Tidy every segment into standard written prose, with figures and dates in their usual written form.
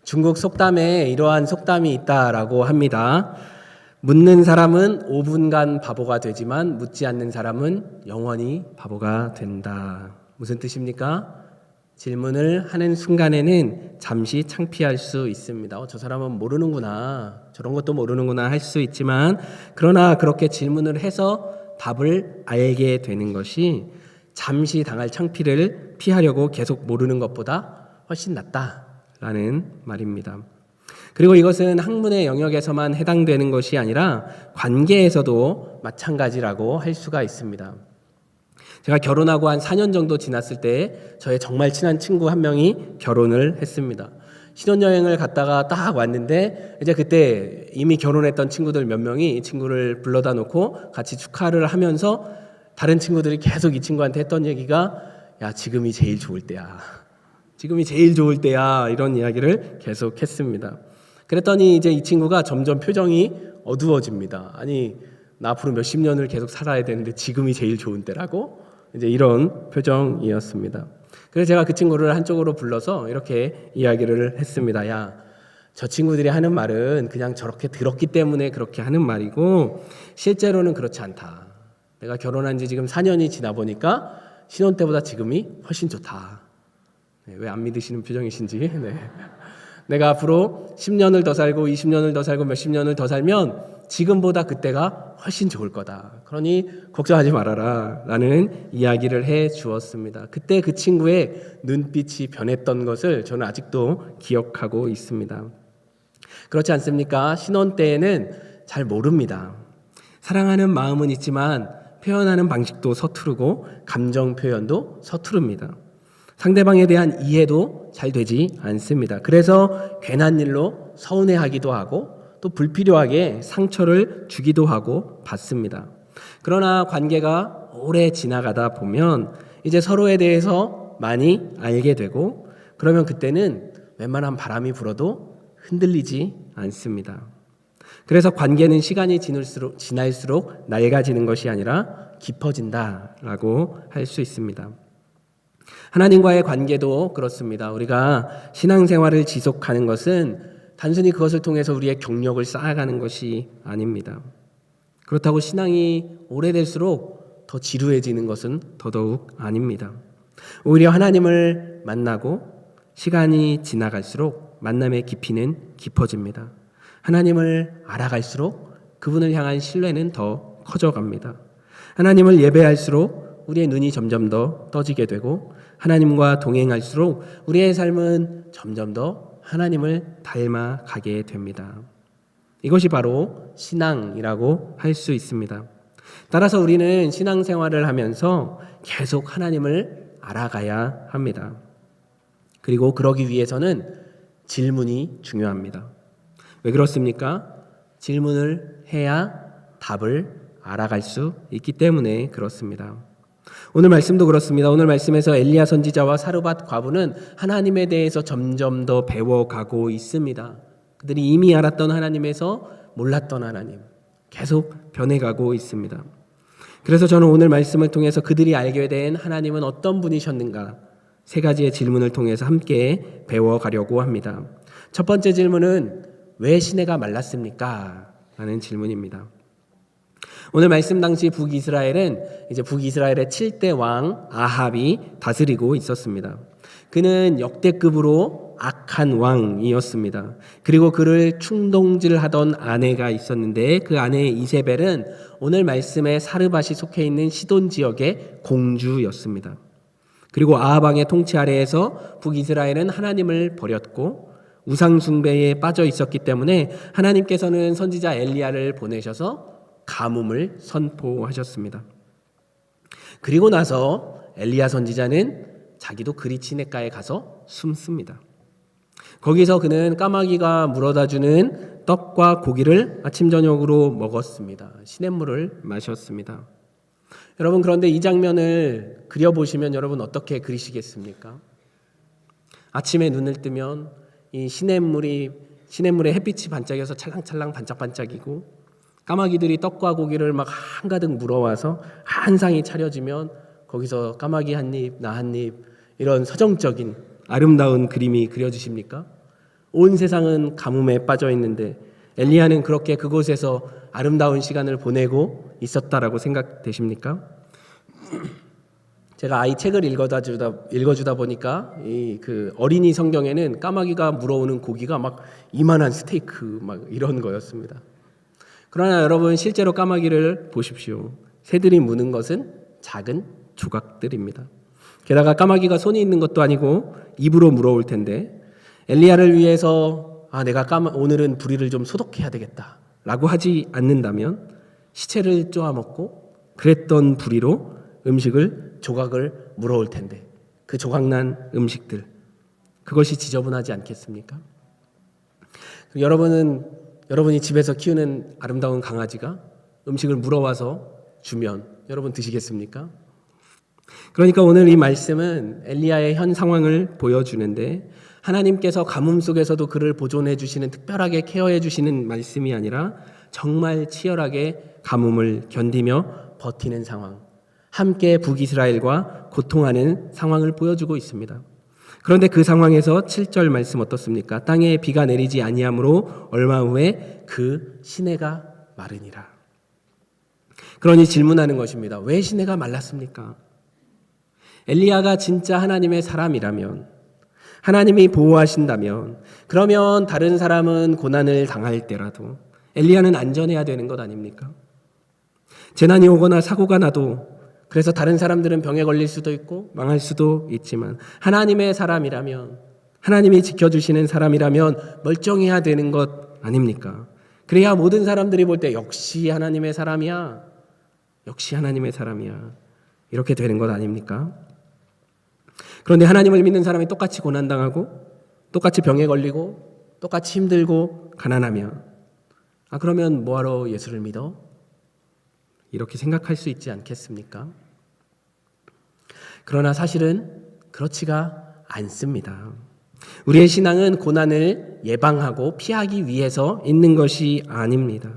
중국 속담에 이러한 속담이 있다라고 합니다. 묻는 사람은 5분간 바보가 되지만 묻지 않는 사람은 영원히 바보가 된다. 무슨 뜻입니까? 질문을 하는 순간에는 잠시 창피할 수 있습니다. 저 사람은 모르는구나, 저런 것도 모르는구나 할 수 있지만, 그러나 그렇게 질문을 해서 답을 알게 되는 것이 잠시 당할 창피를 피하려고 계속 모르는 것보다 훨씬 낫다라는 말입니다. 그리고 이것은 학문의 영역에서만 해당되는 것이 아니라 관계에서도 마찬가지라고 할 수가 있습니다. 제가 결혼하고 한 4년 정도 지났을 때 저의 정말 친한 친구 한 명이 결혼을 했습니다. 신혼여행을 갔다가 딱 왔는데 이제 그때 이미 결혼했던 친구들 몇 명이 이 친구를 불러다 놓고 같이 축하를 하면서 다른 친구들이 계속 이 친구한테 했던 얘기가 야, 지금이 제일 좋을 때야. 지금이 제일 좋을 때야. 이런 이야기를 계속 했습니다. 그랬더니 이제 이 친구가 점점 표정이 어두워집니다. 아니, 나 앞으로 몇십 년을 계속 살아야 되는데 지금이 제일 좋은 때라고? 이제 이런 표정이었습니다. 그래서 제가 그 친구를 한쪽으로 불러서 이렇게 이야기를 했습니다. 야, 저 친구들이 하는 말은 그냥 저렇게 들었기 때문에 그렇게 하는 말이고 실제로는 그렇지 않다. 내가 결혼한 지 지금 4년이 지나 보니까 신혼 때보다 지금이 훨씬 좋다. 네, 왜 안 믿으시는 표정이신지. 네. 내가 앞으로 10년을 더 살고 20년을 더 살고 몇십 년을 더 살면 지금보다 그때가 훨씬 좋을 거다. 그러니 걱정하지 말아라 라는 이야기를 해 주었습니다. 그때 그 친구의 눈빛이 변했던 것을 저는 아직도 기억하고 있습니다. 그렇지 않습니까? 신혼 때에는 잘 모릅니다. 사랑하는 마음은 있지만 표현하는 방식도 서투르고 감정 표현도 서투릅니다. 상대방에 대한 이해도 잘 되지 않습니다. 그래서 괜한 일로 서운해하기도 하고 또 불필요하게 상처를 주기도 하고 받습니다. 그러나 관계가 오래 지나가다 보면 이제 서로에 대해서 많이 알게 되고 그러면 그때는 웬만한 바람이 불어도 흔들리지 않습니다. 그래서 관계는 시간이 지날수록 낡아지는 것이 아니라 깊어진다라고 할 수 있습니다. 하나님과의 관계도 그렇습니다. 우리가 신앙생활을 지속하는 것은 단순히 그것을 통해서 우리의 경력을 쌓아가는 것이 아닙니다. 그렇다고 신앙이 오래될수록 더 지루해지는 것은 더더욱 아닙니다. 오히려 하나님을 만나고 시간이 지나갈수록 만남의 깊이는 깊어집니다. 하나님을 알아갈수록 그분을 향한 신뢰는 더 커져갑니다. 하나님을 예배할수록 우리의 눈이 점점 더 떠지게 되고 하나님과 동행할수록 우리의 삶은 점점 더 하나님을 닮아가게 됩니다. 이것이 바로 신앙이라고 할 수 있습니다. 따라서 우리는 신앙생활을 하면서 계속 하나님을 알아가야 합니다. 그리고 그러기 위해서는 질문이 중요합니다. 왜 그렇습니까? 질문을 해야 답을 알아갈 수 있기 때문에 그렇습니다. 오늘 말씀도 그렇습니다. 오늘 말씀에서 엘리야 선지자와 사르밧 과부는 하나님에 대해서 점점 더 배워가고 있습니다. 그들이 이미 알았던 하나님에서 몰랐던 하나님, 계속 변해가고 있습니다. 그래서 저는 오늘 말씀을 통해서 그들이 알게 된 하나님은 어떤 분이셨는가 3가지의 질문을 통해서 함께 배워가려고 합니다. 첫 번째 질문은 왜 시내가 말랐습니까? 라는 질문입니다. 오늘 말씀 당시 북이스라엘은 이제 북이스라엘의 7대 왕 아합이 다스리고 있었습니다. 그는 역대급으로 악한 왕이었습니다. 그리고 그를 충동질하던 아내가 있었는데 그 아내 이세벨은 오늘 말씀에 사르밧이 속해 있는 시돈 지역의 공주였습니다. 그리고 아합 왕의 통치 아래에서 북이스라엘은 하나님을 버렸고 우상 숭배에 빠져 있었기 때문에 하나님께서는 선지자 엘리야를 보내셔서 가뭄을 선포하셨습니다. 그리고 나서 엘리야 선지자는 자기도 그리 시냇가에 가서 숨습니다. 거기서 그는 까마귀가 물어다주는 떡과 고기를 아침 저녁으로 먹었습니다. 시냇물을 마셨습니다. 여러분, 그런데 이 장면을 그려보시면 여러분 어떻게 그리시겠습니까? 아침에 눈을 뜨면 이 시냇물에 햇빛이 반짝여서 찰랑찰랑 반짝반짝이고 까마귀들이 떡과 고기를 막 한가득 물어와서 한 상이 차려지면 거기서 까마귀 한 입, 나 한 입 이런 서정적인 아름다운 그림이 그려지십니까? 온 세상은 가뭄에 빠져 있는데 엘리야는 그렇게 그곳에서 아름다운 시간을 보내고 있었다라고 생각되십니까? 제가 아이 책을 읽어주다 보니까 그 어린이 성경에는 까마귀가 물어오는 고기가 막 이만한 스테이크 막 이런 거였습니다. 그러나 여러분 실제로 까마귀를 보십시오. 새들이 무는 것은 작은 조각들입니다. 게다가 까마귀가 손이 있는 것도 아니고 입으로 물어올 텐데 엘리야를 위해서 내가 오늘은 부리를 좀 소독해야 되겠다 라고 하지 않는다면 시체를 쪼아먹고 그랬던 부리로 조각을 물어올 텐데 그 조각난 음식들 그것이 지저분하지 않겠습니까? 여러분이 집에서 키우는 아름다운 강아지가 음식을 물어와서 주면 여러분 드시겠습니까? 그러니까 오늘 이 말씀은 엘리야의 현 상황을 보여주는데 하나님께서 가뭄 속에서도 그를 보존해 주시는, 특별하게 케어해 주시는 말씀이 아니라 정말 치열하게 가뭄을 견디며 버티는 상황, 함께 북이스라엘과 고통하는 상황을 보여주고 있습니다. 그런데 그 상황에서 7절 말씀 어떻습니까? 땅에 비가 내리지 아니하므로 얼마 후에 그 시내가 마르니라. 그러니 질문하는 것입니다. 왜 시내가 말랐습니까? 엘리야가 진짜 하나님의 사람이라면, 하나님이 보호하신다면, 그러면 다른 사람은 고난을 당할 때라도 엘리야는 안전해야 되는 것 아닙니까? 재난이 오거나 사고가 나도 그래서 다른 사람들은 병에 걸릴 수도 있고 망할 수도 있지만 하나님의 사람이라면, 하나님이 지켜주시는 사람이라면 멀쩡해야 되는 것 아닙니까? 그래야 모든 사람들이 볼 때 역시 하나님의 사람이야, 역시 하나님의 사람이야, 이렇게 되는 것 아닙니까? 그런데 하나님을 믿는 사람이 똑같이 고난당하고 똑같이 병에 걸리고 똑같이 힘들고 가난하면 그러면 뭐하러 예수를 믿어? 이렇게 생각할 수 있지 않겠습니까? 그러나 사실은 그렇지가 않습니다. 우리의 신앙은 고난을 예방하고 피하기 위해서 있는 것이 아닙니다.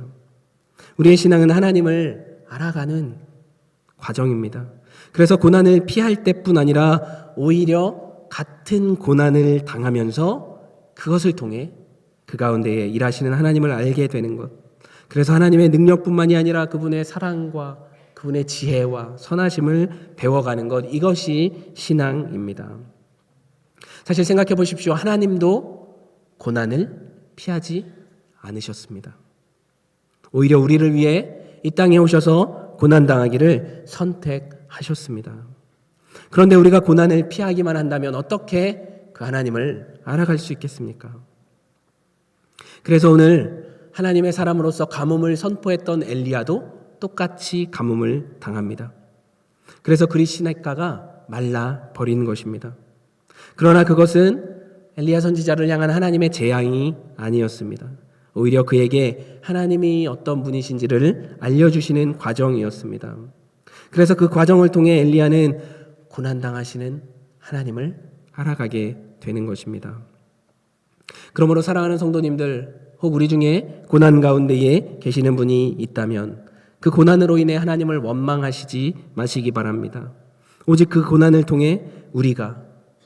우리의 신앙은 하나님을 알아가는 과정입니다. 그래서 고난을 피할 때뿐 아니라 오히려 같은 고난을 당하면서 그것을 통해 그 가운데에 일하시는 하나님을 알게 되는 것, 그래서 하나님의 능력뿐만이 아니라 그분의 사랑과 그분의 지혜와 선하심을 배워가는 것, 이것이 신앙입니다. 사실 생각해 보십시오. 하나님도 고난을 피하지 않으셨습니다. 오히려 우리를 위해 이 땅에 오셔서 고난당하기를 선택하셨습니다. 그런데 우리가 고난을 피하기만 한다면 어떻게 그 하나님을 알아갈 수 있겠습니까? 그래서 오늘 하나님의 사람으로서 가뭄을 선포했던 엘리야도 똑같이 가뭄을 당합니다. 그래서 그리 시냇가가 말라 버리는 것입니다. 그러나 그것은 엘리야 선지자를 향한 하나님의 재앙이 아니었습니다. 오히려 그에게 하나님이 어떤 분이신지를 알려주시는 과정이었습니다. 그래서 그 과정을 통해 엘리야는 고난당하시는 하나님을 알아가게 되는 것입니다. 그러므로 사랑하는 성도님들, 혹 우리 중에 고난 가운데에 계시는 분이 있다면 그 고난으로 인해 하나님을 원망하시지 마시기 바랍니다. 오직 그 고난을 통해 우리가,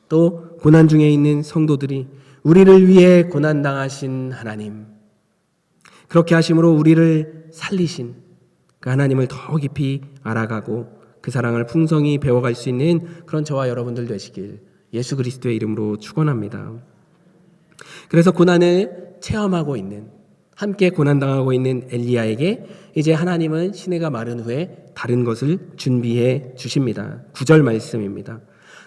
또 고난 중에 있는 성도들이 우리를 위해 고난당하신 하나님, 그렇게 하심으로 우리를 살리신 그 하나님을 더 깊이 알아가고 그 사랑을 풍성히 배워갈 수 있는 그런 저와 여러분들 되시길 예수 그리스도의 이름으로 축원합니다. 그래서 고난을 체험하고 있는, 함께 고난당하고 있는 엘리야에게 이제 하나님은 시내가 마른 후에 다른 것을 준비해 주십니다. 9절 말씀입니다.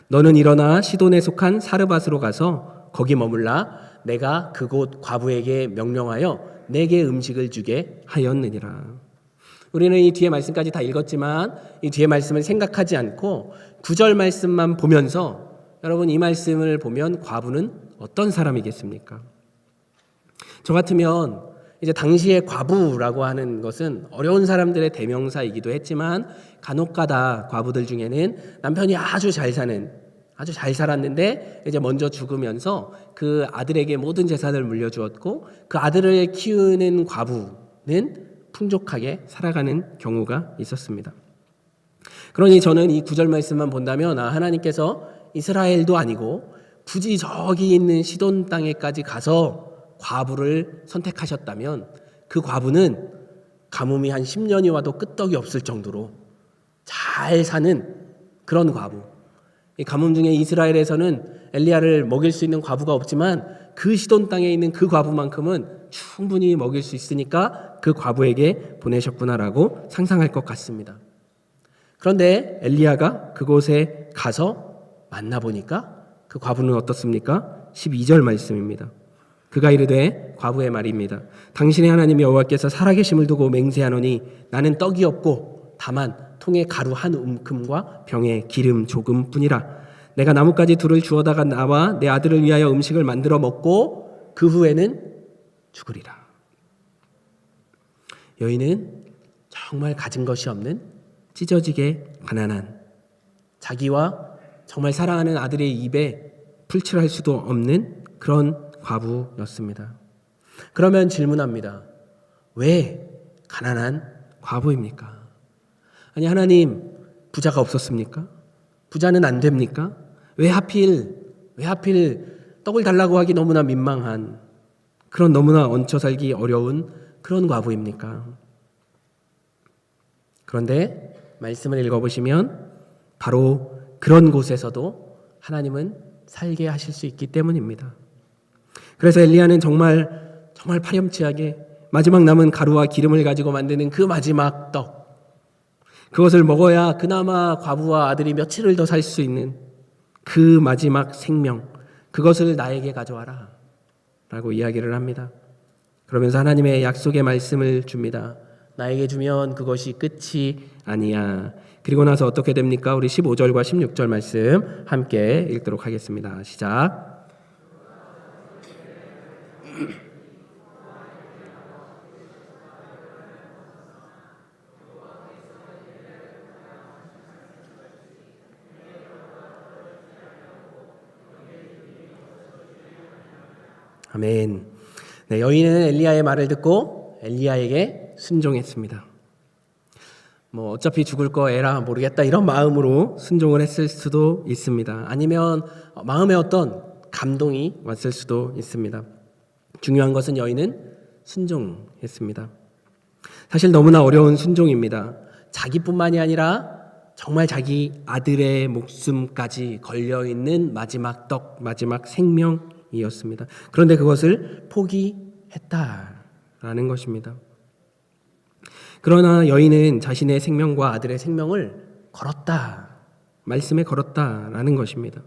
너는 일어나 시돈에 속한 사르밧으로 가서 거기 머물라. 내가 그곳 과부에게 명령하여 내게 음식을 주게 하였느니라. 우리는 이 뒤에 말씀까지 다 읽었지만 이 뒤에 말씀을 생각하지 않고 9절 말씀만 보면서, 여러분 이 말씀을 보면 과부는 어떤 사람이겠습니까? 저 같으면 이제 당시에 과부라고 하는 것은 어려운 사람들의 대명사이기도 했지만 간혹가다 과부들 중에는 남편이 아주 잘 살았는데 이제 먼저 죽으면서 그 아들에게 모든 재산을 물려주었고 그 아들을 키우는 과부는 풍족하게 살아가는 경우가 있었습니다. 그러니 저는 이 9절 말씀만 본다면 하나님께서 이스라엘도 아니고 굳이 저기 있는 시돈 땅에까지 가서 과부를 선택하셨다면 그 과부는 가뭄이 한 10년이 와도 끄떡이 없을 정도로 잘 사는 그런 과부. 이 가뭄 중에 이스라엘에서는 엘리야를 먹일 수 있는 과부가 없지만 그 시돈 땅에 있는 그 과부만큼은 충분히 먹일 수 있으니까 그 과부에게 보내셨구나라고 상상할 것 같습니다. 그런데 엘리야가 그곳에 가서 만나보니까 그 과부는 어떻습니까? 12절 말씀입니다. 그가 이르되, 과부의 말입니다. 당신의 하나님 여호와께서 살아계심을 두고 맹세하노니 나는 떡이 없고 다만 통에 가루 한 움큼과 병에 기름 조금 뿐이라. 내가 나뭇가지 둘을 주워다가 나와 내 아들을 위하여 음식을 만들어 먹고 그 후에는 죽으리라. 여인은 정말 가진 것이 없는 찢어지게 가난한, 자기와 정말 사랑하는 아들의 입에 풀칠할 수도 없는 그런 과부였습니다. 그러면 질문합니다. 왜 가난한 과부입니까? 아니, 하나님 부자가 없었습니까? 부자는 안 됩니까? 왜 하필 떡을 달라고 하기 너무나 민망한, 그런 너무나 얹혀 살기 어려운 그런 과부입니까? 그런데 말씀을 읽어보시면 바로 그런 곳에서도 하나님은 살게 하실 수 있기 때문입니다. 그래서 엘리야는 정말 파렴치하게 마지막 남은 가루와 기름을 가지고 만드는 그 마지막 떡, 그것을 먹어야 그나마 과부와 아들이 며칠을 더 살 수 있는 그 마지막 생명, 그것을 나에게 가져와라 라고 이야기를 합니다. 그러면서 하나님의 약속의 말씀을 줍니다. 나에게 주면 그것이 끝이 아니야. 그리고 나서 어떻게 됩니까? 우리 15절과 16절 말씀 함께 읽도록 하겠습니다. 시작. 아멘. 네, 여인은 엘리야의 말을 듣고 엘리야에게 순종했습니다. 어차피 죽을 거 에라 모르겠다 이런 마음으로 순종을 했을 수도 있습니다. 아니면 마음에 어떤 감동이 왔을 수도 있습니다. 중요한 것은 여인은 순종했습니다. 사실 너무나 어려운 순종입니다. 자기뿐만이 아니라 정말 자기 아들의 목숨까지 걸려있는 마지막 떡, 마지막 생명이었습니다. 그런데 그것을 포기했다라는 것입니다. 그러나 여인은 자신의 생명과 아들의 생명을 걸었다, 말씀에 걸었다라는 것입니다.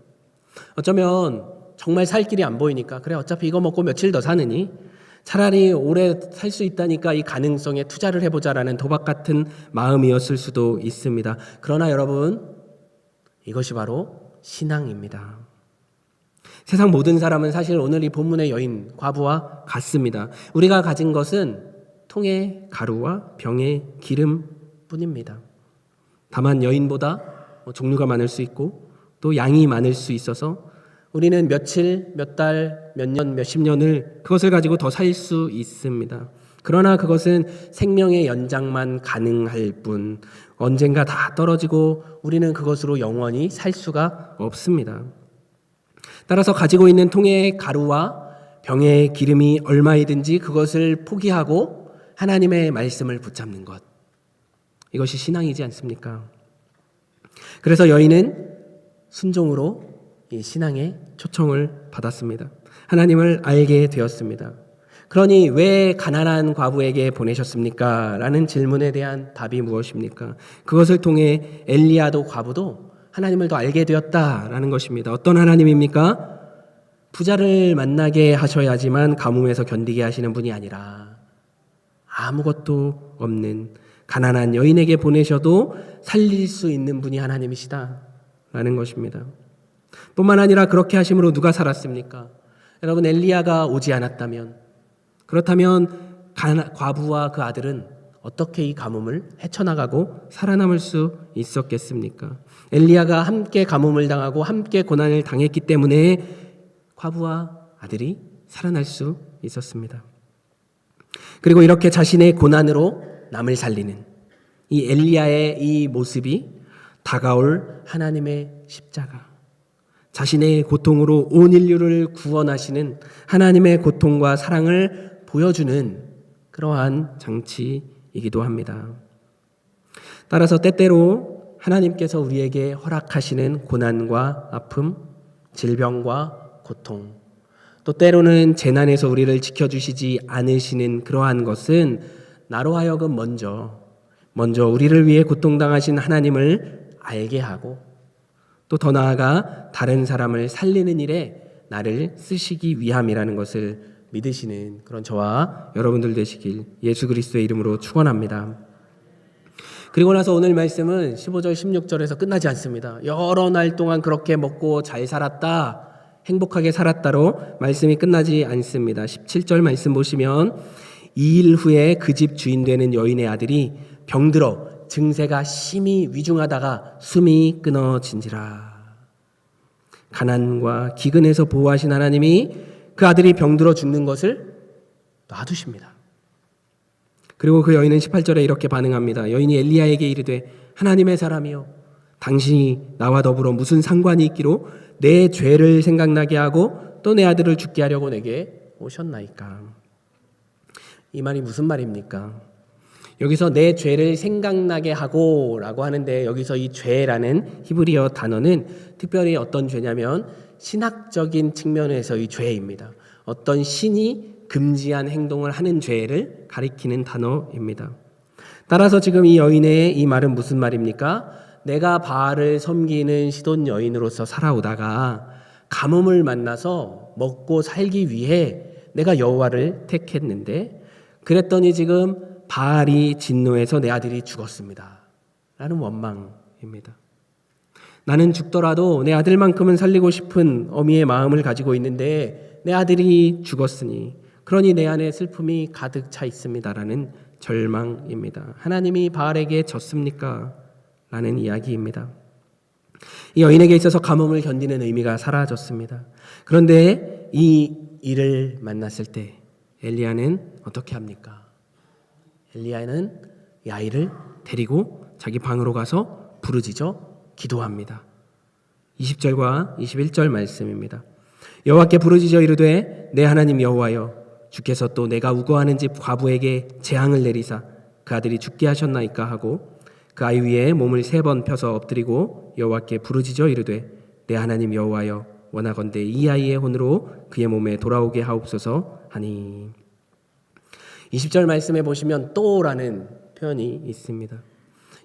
어쩌면 정말 살 길이 안 보이니까 그래 어차피 이거 먹고 며칠 더 사느니 차라리 오래 살 수 있다니까 이 가능성에 투자를 해보자라는 도박 같은 마음이었을 수도 있습니다. 그러나 여러분, 이것이 바로 신앙입니다. 세상 모든 사람은 사실 오늘 이 본문의 여인, 과부와 같습니다. 우리가 가진 것은 통의 가루와 병의 기름뿐입니다. 다만 여인보다 종류가 많을 수 있고 또 양이 많을 수 있어서 우리는 며칠, 몇 달, 몇 년, 몇십 년을 그것을 가지고 더 살 수 있습니다. 그러나 그것은 생명의 연장만 가능할 뿐 언젠가 다 떨어지고 우리는 그것으로 영원히 살 수가 없습니다. 따라서 가지고 있는 통의 가루와 병의 기름이 얼마이든지 그것을 포기하고 하나님의 말씀을 붙잡는 것, 이것이 신앙이지 않습니까? 그래서 여인은 순종으로 이 신앙의 초청을 받았습니다. 하나님을 알게 되었습니다. 그러니 왜 가난한 과부에게 보내셨습니까? 라는 질문에 대한 답이 무엇입니까? 그것을 통해 엘리야도 과부도 하나님을 더 알게 되었다라는 것입니다. 어떤 하나님입니까? 부자를 만나게 하셔야지만 가뭄에서 견디게 하시는 분이 아니라 아무것도 없는 가난한 여인에게 보내셔도 살릴 수 있는 분이 하나님이시다라는 것입니다. 뿐만 아니라 그렇게 하심으로 누가 살았습니까? 여러분, 엘리야가 오지 않았다면, 그렇다면 과부와 그 아들은 어떻게 이 가뭄을 헤쳐나가고 살아남을 수 있었겠습니까? 엘리야가 함께 가뭄을 당하고 함께 고난을 당했기 때문에 과부와 아들이 살아날 수 있었습니다. 그리고 이렇게 자신의 고난으로 남을 살리는 이 엘리야의 이 모습이 다가올 하나님의 십자가, 자신의 고통으로 온 인류를 구원하시는 하나님의 고통과 사랑을 보여주는 그러한 장치이기도 합니다. 따라서 때때로 하나님께서 우리에게 허락하시는 고난과 아픔, 질병과 고통, 또 때로는 재난에서 우리를 지켜주시지 않으시는 그러한 것은 나로 하여금 먼저 우리를 위해 고통당하신 하나님을 알게 하고 또 더 나아가 다른 사람을 살리는 일에 나를 쓰시기 위함이라는 것을 믿으시는 그런 저와 여러분들 되시길 예수 그리스도의 이름으로 축원합니다. 그리고 나서 오늘 말씀은 15절 16절에서 끝나지 않습니다. 여러 날 동안 그렇게 먹고 잘 살았다, 행복하게 살았다로 말씀이 끝나지 않습니다. 17절 말씀 보시면 2일 후에 그 집 주인 되는 여인의 아들이 병들어 증세가 심히 위중하다가 숨이 끊어진지라. 가난과 기근에서 보호하신 하나님이 그 아들이 병들어 죽는 것을 놔두십니다. 그리고 그 여인은 18절에 이렇게 반응합니다. 여인이 엘리야에게 이르되 하나님의 사람이여 당신이 나와 더불어 무슨 상관이 있기로 내 죄를 생각나게 하고 또 내 아들을 죽게 하려고 내게 오셨나이까. 이 말이 무슨 말입니까? 여기서 내 죄를 생각나게 하고 라고 하는데 여기서 이 죄라는 히브리어 단어는 특별히 어떤 죄냐면 신학적인 측면에서의 죄입니다. 어떤 신이 금지한 행동을 하는 죄를 가리키는 단어입니다. 따라서 지금 이 여인의 이 말은 무슨 말입니까? 내가 바알을 섬기는 시돈 여인으로서 살아오다가 가뭄을 만나서 먹고 살기 위해 내가 여호와를 택했는데 그랬더니 지금 바알이 진노해서 내 아들이 죽었습니다. 라는 원망입니다. 나는 죽더라도 내 아들만큼은 살리고 싶은 어미의 마음을 가지고 있는데 내 아들이 죽었으니 그러니 내 안에 슬픔이 가득 차 있습니다라는 절망입니다. 하나님이 바알에게 졌습니까? 라는 이야기입니다. 이 여인에게 있어서 가뭄을 견디는 의미가 사라졌습니다. 그런데 이 일을 만났을 때 엘리야는 어떻게 합니까? 엘리야는 이 아이를 데리고 자기 방으로 가서 부르짖어 기도합니다. 20절과 21절 말씀입니다. 여호와께 부르짖어 이르되 내 하나님 여호와여 주께서 또 내가 우거하는 집 과부에게 재앙을 내리사 그 아들이 죽게 하셨나이까 하고 그 아이 위에 몸을 3번 펴서 엎드리고 여호와께 부르짖어 이르되 내 하나님 여호와여 원하건대 이 아이의 혼으로 그의 몸에 돌아오게 하옵소서 하니. 20절 말씀에 보시면 또라는 표현이 있습니다.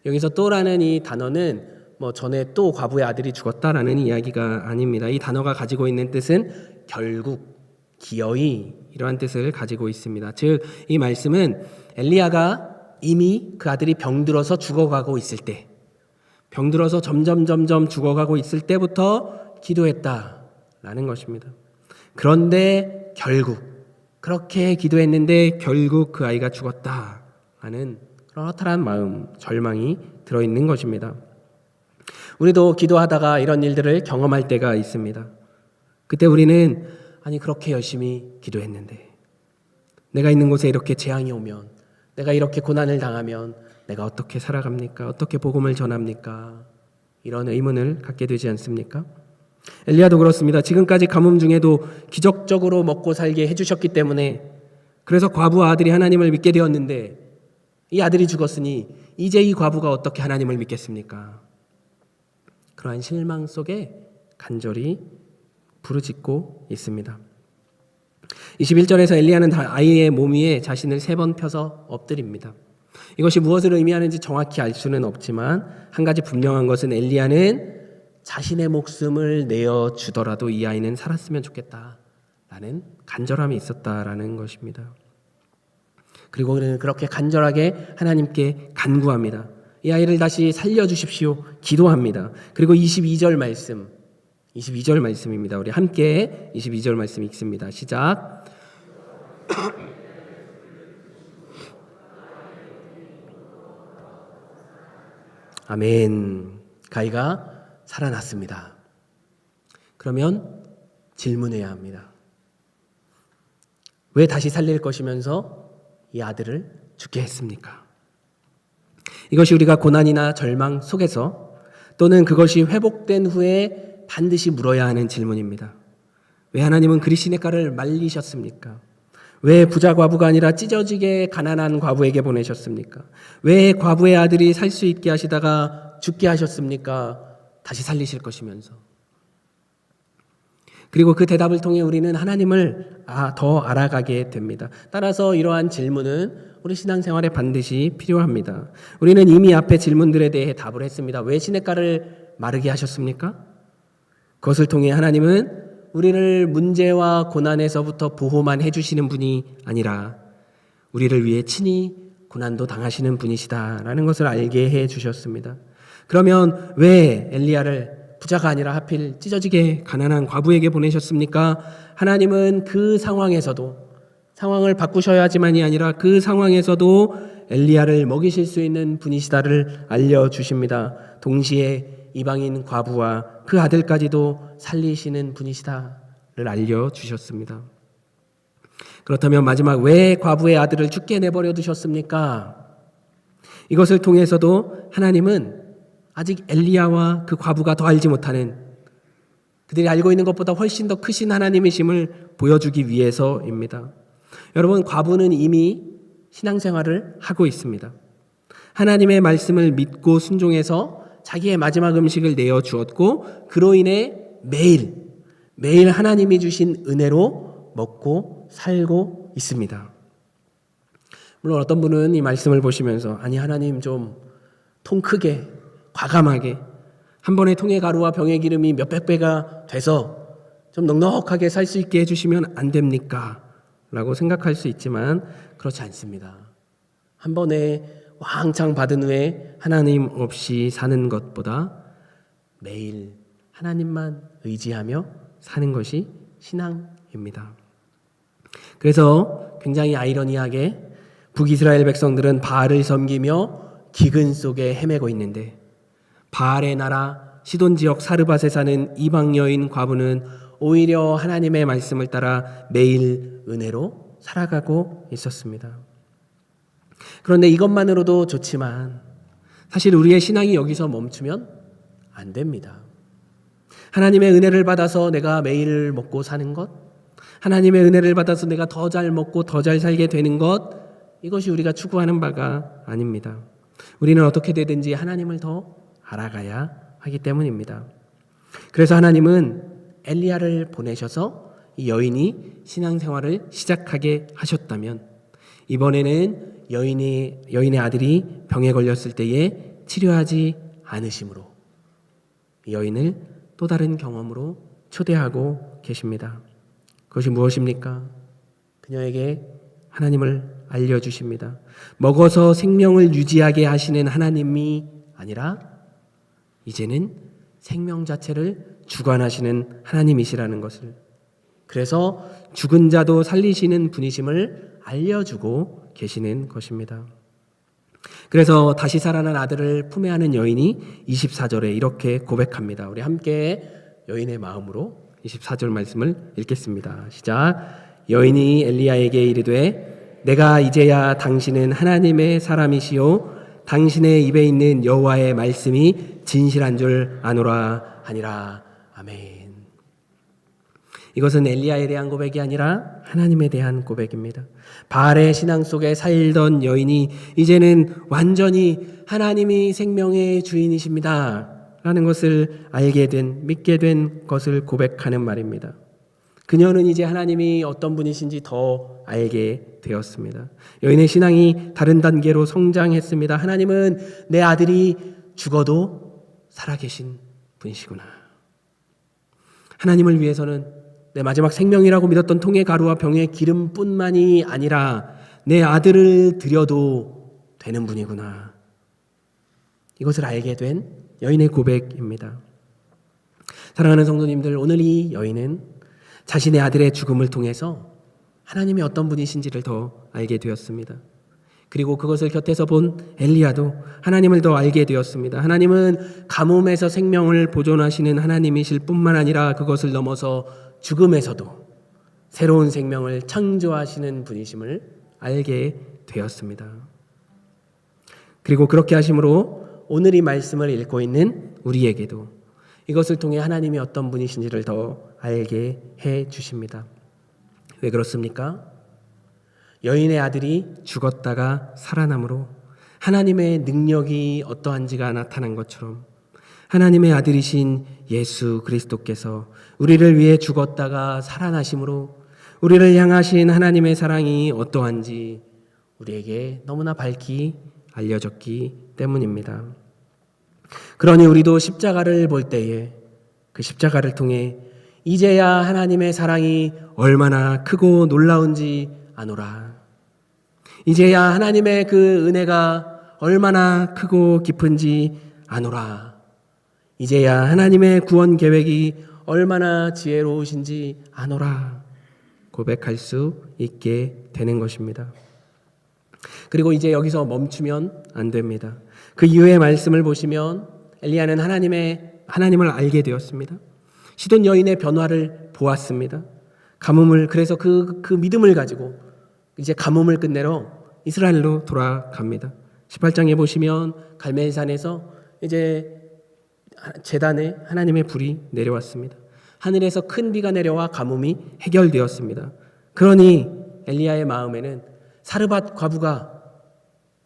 여기서 또라는 이 단어는 전에 또 과부의 아들이 죽었다라는 이야기가 아닙니다. 이 단어가 가지고 있는 뜻은 결국, 기어이 이러한 뜻을 가지고 있습니다. 즉 이 말씀은 엘리야가 이미 그 아들이 병들어서 죽어가고 있을 때, 병들어서 점점 죽어가고 있을 때부터 기도했다라는 것입니다. 그런데 결국 그렇게 기도했는데 결국 그 아이가 죽었다라는 그런 허탈한 마음, 절망이 들어있는 것입니다. 우리도 기도하다가 이런 일들을 경험할 때가 있습니다. 그때 우리는 아니 그렇게 열심히 기도했는데 내가 있는 곳에 이렇게 재앙이 오면, 내가 이렇게 고난을 당하면 내가 어떻게 살아갑니까? 어떻게 복음을 전합니까? 이런 의문을 갖게 되지 않습니까? 엘리야도 그렇습니다. 지금까지 가뭄 중에도 기적적으로 먹고 살게 해주셨기 때문에 그래서 과부 아들이 하나님을 믿게 되었는데 이 아들이 죽었으니 이제 이 과부가 어떻게 하나님을 믿겠습니까? 그러한 실망 속에 간절히 부르짖고 있습니다. 21절에서 엘리야는 아이의 몸 위에 자신을 3번 펴서 엎드립니다. 이것이 무엇을 의미하는지 정확히 알 수는 없지만 한 가지 분명한 것은 엘리야는 자신의 목숨을 내어주더라도 이 아이는 살았으면 좋겠다라는 간절함이 있었다라는 것입니다. 그리고 그는 그렇게 간절하게 하나님께 간구합니다. 이 아이를 다시 살려주십시오. 기도합니다. 그리고 22절 말씀입니다. 우리 함께 22절 말씀 읽습니다. 시작. 아멘. 가이가 살아났습니다. 그러면 질문해야 합니다. 왜 다시 살릴 것이면서 이 아들을 죽게 했습니까? 이것이 우리가 고난이나 절망 속에서 또는 그것이 회복된 후에 반드시 물어야 하는 질문입니다. 왜 하나님은 그리 시냇가를 말리셨습니까? 왜 부자 과부가 아니라 찢어지게 가난한 과부에게 보내셨습니까? 왜 과부의 아들이 살 수 있게 하시다가 죽게 하셨습니까? 다시 살리실 것이면서. 그리고 그 대답을 통해 우리는 하나님을 더 알아가게 됩니다. 따라서 이러한 질문은 우리 신앙생활에 반드시 필요합니다. 우리는 이미 앞에 질문들에 대해 답을 했습니다. 왜 시냇가를 마르게 하셨습니까? 그것을 통해 하나님은 우리를 문제와 고난에서부터 보호만 해주시는 분이 아니라 우리를 위해 친히 고난도 당하시는 분이시다라는 것을 알게 해주셨습니다. 그러면 왜 엘리야를 부자가 아니라 하필 찢어지게 가난한 과부에게 보내셨습니까? 하나님은 그 상황에서도 상황을 바꾸셔야지만이 아니라 그 상황에서도 엘리야를 먹이실 수 있는 분이시다를 알려주십니다. 동시에 이방인 과부와 그 아들까지도 살리시는 분이시다를 알려주셨습니다. 그렇다면 마지막 왜 과부의 아들을 죽게 내버려 두셨습니까? 이것을 통해서도 하나님은 아직 엘리야와 그 과부가 더 알지 못하는 그들이 알고 있는 것보다 훨씬 더 크신 하나님이심을 보여주기 위해서입니다. 여러분, 과부는 이미 신앙생활을 하고 있습니다. 하나님의 말씀을 믿고 순종해서 자기의 마지막 음식을 내어주었고 그로 인해 매일 하나님이 주신 은혜로 먹고 살고 있습니다. 물론 어떤 분은 이 말씀을 보시면서 아니 하나님 좀 통 크게 과감하게 한 번에 통의 가루와 병의 기름이 몇백 배가 돼서 좀 넉넉하게 살 수 있게 해주시면 안 됩니까? 라고 생각할 수 있지만 그렇지 않습니다. 한 번에 왕창 받은 후에 하나님 없이 사는 것보다 매일 하나님만 의지하며 사는 것이 신앙입니다. 그래서 굉장히 아이러니하게 북이스라엘 백성들은 바알을 섬기며 기근 속에 헤매고 있는데 바알의 나라 시돈 지역 사르밧에 사는 이방 여인 과부는 오히려 하나님의 말씀을 따라 매일 은혜로 살아가고 있었습니다. 그런데 이것만으로도 좋지만 사실 우리의 신앙이 여기서 멈추면 안 됩니다. 하나님의 은혜를 받아서 내가 매일 먹고 사는 것, 하나님의 은혜를 받아서 내가 더 잘 먹고 더 잘 살게 되는 것, 이것이 우리가 추구하는 바가 아닙니다. 우리는 어떻게 되든지 하나님을 더 알아가야 하기 때문입니다. 그래서 하나님은 엘리야를 보내셔서 이 여인이 신앙생활을 시작하게 하셨다면 이번에는 여인의 아들이 병에 걸렸을 때에 치료하지 않으심으로 이 여인을 또 다른 경험으로 초대하고 계십니다. 그것이 무엇입니까? 그녀에게 하나님을 알려주십니다. 먹어서 생명을 유지하게 하시는 하나님이 아니라 이제는 생명 자체를 주관하시는 하나님이시라는 것을, 그래서 죽은 자도 살리시는 분이심을 알려주고 계시는 것입니다. 그래서 다시 살아난 아들을 품에 안은 여인이 24절에 이렇게 고백합니다. 우리 함께 여인의 마음으로 24절 말씀을 읽겠습니다. 시작. 여인이 엘리야에게 이르되 내가 이제야 당신은 하나님의 사람이시요 당신의 입에 있는 여호와의 말씀이 진실한 줄 아노라 하니라. 아멘. 이것은 엘리야에 대한 고백이 아니라 하나님에 대한 고백입니다. 바알의 신앙 속에 살던 여인이 이제는 완전히 하나님이 생명의 주인이십니다 라는 것을 알게 된, 믿게 된 것을 고백하는 말입니다. 그녀는 이제 하나님이 어떤 분이신지 더 알게 되었습니다. 여인의 신앙이 다른 단계로 성장했습니다. 하나님은 내 아들이 죽어도 살아계신 분이시구나. 하나님을 위해서는 내 마지막 생명이라고 믿었던 통의 가루와 병의 기름뿐만이 아니라 내 아들을 드려도 되는 분이구나. 이것을 알게 된 여인의 고백입니다. 사랑하는 성도님들, 오늘 이 여인은 자신의 아들의 죽음을 통해서 하나님이 어떤 분이신지를 더 알게 되었습니다. 그리고 그것을 곁에서 본 엘리야도 하나님을 더 알게 되었습니다. 하나님은 가뭄에서 생명을 보존하시는 하나님이실 뿐만 아니라 그것을 넘어서 죽음에서도 새로운 생명을 창조하시는 분이심을 알게 되었습니다. 그리고 그렇게 하심으로 오늘 이 말씀을 읽고 있는 우리에게도 이것을 통해 하나님이 어떤 분이신지를 더 알게 해 주십니다. 왜 그렇습니까? 여인의 아들이 죽었다가 살아남으로 하나님의 능력이 어떠한지가 나타난 것처럼 하나님의 아들이신 예수 그리스도께서 우리를 위해 죽었다가 살아나심으로 우리를 향하신 하나님의 사랑이 어떠한지 우리에게 너무나 밝히 알려졌기 때문입니다. 그러니 우리도 십자가를 볼 때에 그 십자가를 통해 이제야 하나님의 사랑이 얼마나 크고 놀라운지 아노라. 이제야 하나님의 그 은혜가 얼마나 크고 깊은지 아노라. 이제야 하나님의 구원 계획이 얼마나 지혜로우신지 아노라. 고백할 수 있게 되는 것입니다. 그리고 이제 여기서 멈추면 안 됩니다. 그 이후의 말씀을 보시면 엘리야는 하나님을 알게 되었습니다. 시돈 여인의 변화를 보았습니다. 그래서 그 믿음을 가지고 이제 가뭄을 끝내러 이스라엘로 돌아갑니다. 18장에 보시면 갈멜산에서 이제 제단에 하나님의 불이 내려왔습니다. 하늘에서 큰 비가 내려와 가뭄이 해결되었습니다. 그러니 엘리야의 마음에는 사르밧 과부가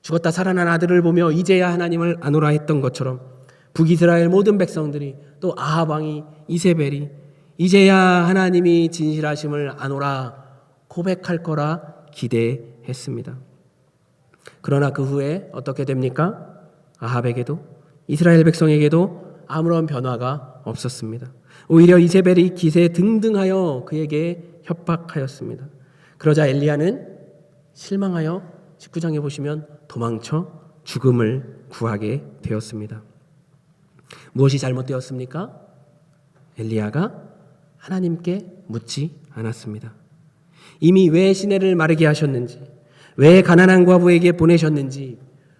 죽었다 살아난 아들을 보며 이제야 하나님을 아노라 했던 것처럼 북이스라엘 모든 백성들이 또 아합 왕이 이세벨이 이제야 하나님이 진실하심을 아노라 고백할 거라 기대했습니다. 그러나 그 후에 어떻게 됩니까? 아합에게도 이스라엘 백성에게도 아무런 변화가 없었습니다. 오히려 이세벨이 기세 등등하여 그에게 협박하였습니다. 그러자 엘리야는 실망하여 19장에 보시면 도망쳐 죽음을 구하게 되었습니다. 무엇이 잘못되었습니까? 엘리야가 하나님께 묻지 않았습니다. 이미 왜 시내를 마르게 하셨는지, 왜 가난한 과부에게 보내셨는지,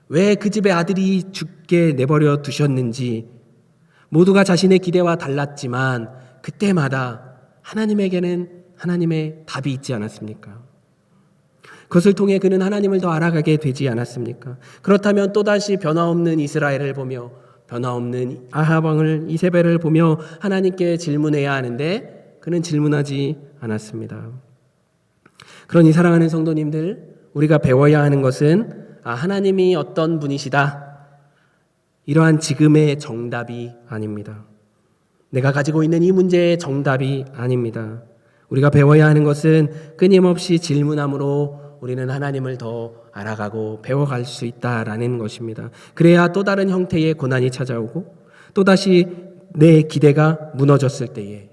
왜 그 집의 아들이 죽게 내버려 두셨는지 모두가 자신의 기대와 달랐지만 그때마다 하나님에게는 하나님의 답이 있지 않았습니까? 그것을 통해 그는 하나님을 더 알아가게 되지 않았습니까? 그렇다면 또다시 변화없는 이스라엘을 보며 변화없는 아합 왕을 이세벨을 보며 하나님께 질문해야 하는데 그는 질문하지 않았습니다. 그러니 사랑하는 성도님들, 우리가 배워야 하는 것은 하나님이 어떤 분이시다. 이러한 지금의 정답이 아닙니다. 내가 가지고 있는 이 문제의 정답이 아닙니다. 우리가 배워야 하는 것은 끊임없이 질문함으로 우리는 하나님을 더 알아가고 배워갈 수 있다라는 것입니다. 그래야 또 다른 형태의 고난이 찾아오고 또다시 내 기대가 무너졌을 때에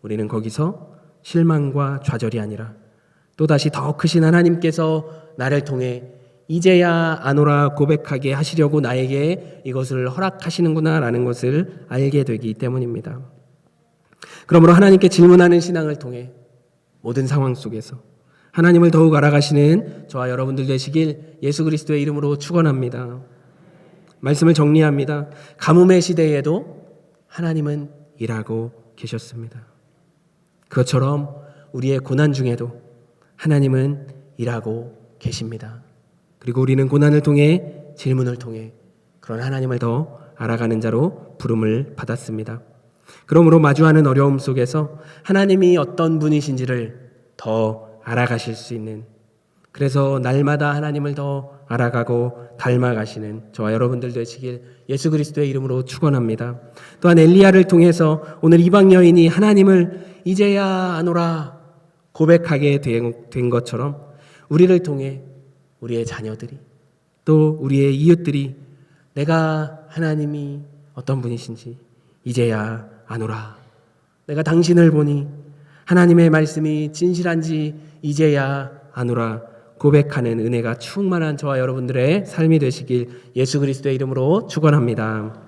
우리는 거기서 실망과 좌절이 아니라 또다시 더 크신 하나님께서 나를 통해 이제야 아노라 고백하게 하시려고 나에게 이것을 허락하시는구나라는 것을 알게 되기 때문입니다. 그러므로 하나님께 질문하는 신앙을 통해 모든 상황 속에서 하나님을 더욱 알아가시는 저와 여러분들 되시길 예수 그리스도의 이름으로 축원합니다. 말씀을 정리합니다. 가뭄의 시대에도 하나님은 일하고 계셨습니다. 그것처럼 우리의 고난 중에도 하나님은 일하고 계십니다. 그리고 우리는 고난을 통해 질문을 통해 그런 하나님을 더 알아가는 자로 부름을 받았습니다. 그러므로 마주하는 어려움 속에서 하나님이 어떤 분이신지를 더 알아가실 수 있는, 그래서 날마다 하나님을 더 알아가고 닮아가시는 저와 여러분들 되시길 예수 그리스도의 이름으로 축원합니다. 또한 엘리야를 통해서 오늘 이방 여인이 하나님을 이제야 아노라 고백하게 된 것처럼 우리를 통해 우리의 자녀들이 또 우리의 이웃들이 내가 하나님이 어떤 분이신지 이제야 아노라, 내가 당신을 보니 하나님의 말씀이 진실한지 이제야 아노라 고백하는 은혜가 충만한 저와 여러분들의 삶이 되시길 예수 그리스도의 이름으로 축원합니다.